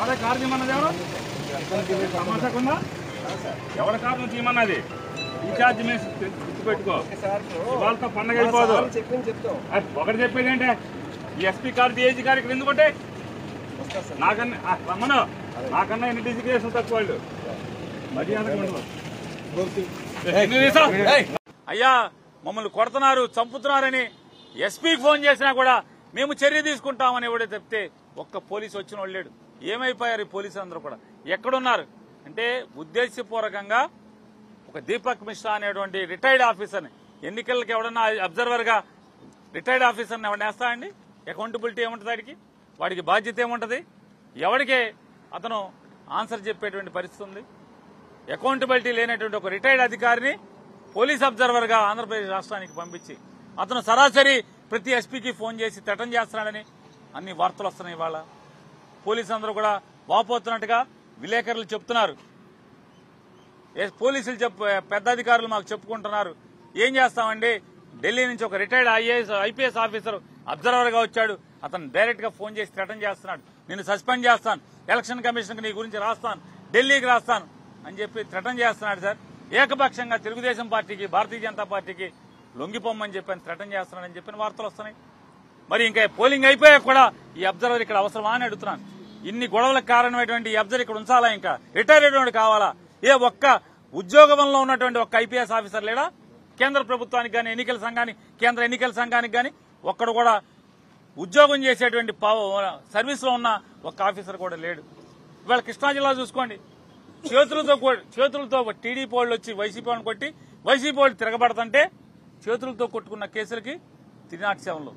అదే కారు తీయమన్నది ఎవరు తమాషాకుండా ఎవరి కారు నువ్వు తీయమన్నది రీఛార్జ్ మీద గుర్తుపెట్టుకో వాళ్ళతో పండగ అయిపోదు ఒకటి చెప్పేది ఏంటే ఈ ఎస్పీ కారు డిఐజీ కారు ఇక్కడ ఎందుకుంటే నాకన్నా రమ్మను నాకన్నా ఎన్ని డిజిగ్రేషన్ తక్కువ వాళ్ళు అయ్యా మమ్మల్ని కొడుతున్నారు చంపుతున్నారని ఎస్పీకి ఫోన్ చేసినా కూడా మేము చర్య తీసుకుంటామని ఎవడే చెప్తే ఒక్క పోలీసు వచ్చిన వాళ్ళు లేడు. ఏమైపోయారు ఈ పోలీసులు అందరూ కూడా ఎక్కడున్నారు అంటే ఉద్దేశపూర్వకంగా ఒక దీపక్ మిశ్రా అనేటువంటి రిటైర్డ్ ఆఫీసర్ని ఎన్నికలకి ఎవడన్నా అబ్జర్వర్ గా రిటైర్డ్ ఆఫీసర్ని ఎవరిని వేస్తాయండి? అకౌంటబిలిటీ ఏముంటుంది వాడికి బాధ్యత ఏముంటుంది? ఎవరికి అతను ఆన్సర్ చెప్పేటువంటి పరిస్థితి ఉంది? అకౌంటబిలిటీ లేనటువంటి ఒక రిటైర్డ్ అధికారిని పోలీస్ అబ్జర్వర్ గా ఆంధ్రప్రదేశ్ రాష్ట్రానికి పంపించి అతను సరాసరి ప్రతి ఎస్పీకి ఫోన్ చేసి థ్రెటన్ చేస్తున్నాడని అన్ని వార్తలు వస్తున్నాయి. ఇవాళ పోలీసు అందరూ కూడా వాపోతున్నట్టుగా విలేకరులు చెప్తున్నారు. పోలీసులు పెద్ద అధికారులు మాకు చెప్పుకుంటున్నారు. ఏం చేస్తామండి, ఢిల్లీ నుంచి ఒక రిటైర్డ్ ఐపీఎస్ ఆఫీసర్ అబ్జర్వర్ గా వచ్చాడు, అతను డైరెక్ట్ గా ఫోన్ చేసి థ్రెటన్ చేస్తున్నాడు, నేను సస్పెండ్ చేస్తాను, ఎలక్షన్ కమిషన్ కి నీ గురించి రాస్తాను, ఢిల్లీకి రాస్తాను అని చెప్పి థ్రెటన్ చేస్తున్నాడు. సార్ ఏకపక్షంగా తెలుగుదేశం పార్టీకి భారతీయ జనతా పార్టీకి లొంగిపోమ్మని చెప్పని థ్రెటన్ చేస్తున్నాడని చెప్పిన వార్తలు వస్తున్నాయి. మరి ఇంకా పోలింగ్ అయిపోయాక కూడా ఈ అబ్జర్వర్ ఇక్కడ అవసరమా అని అడుగుతున్నాను. ఇన్ని గొడవలకు కారణమైనటువంటి ఈ అబ్జర్వర్ ఇక్కడ ఉంచాలా? ఇంకా రిటైర్ అయినటువంటి కావాలా? ఏ ఒక్క ఉద్యోగంలో ఉన్నటువంటి ఒక్క ఐపీఎస్ ఆఫీసర్ లేడా? కేంద్ర ప్రభుత్వానికి కానీ ఎన్నికల సంఘానికి కేంద్ర ఎన్నికల సంఘానికి కానీ ఒక్కడు కూడా ఉద్యోగం చేసేటువంటి సర్వీస్ లో ఉన్న ఒక్క ఆఫీసర్ కూడా లేడు. ఇవాళ కృష్ణా జిల్లా చూసుకోండి, చేతులతో టీడీపీ వాళ్ళు వచ్చి వైసీపీ వాళ్ళని కొట్టి వైసీపీ వాళ్ళు తిరగబడుతుంటే చేతులతో కొట్టుకున్న కేసులకి 307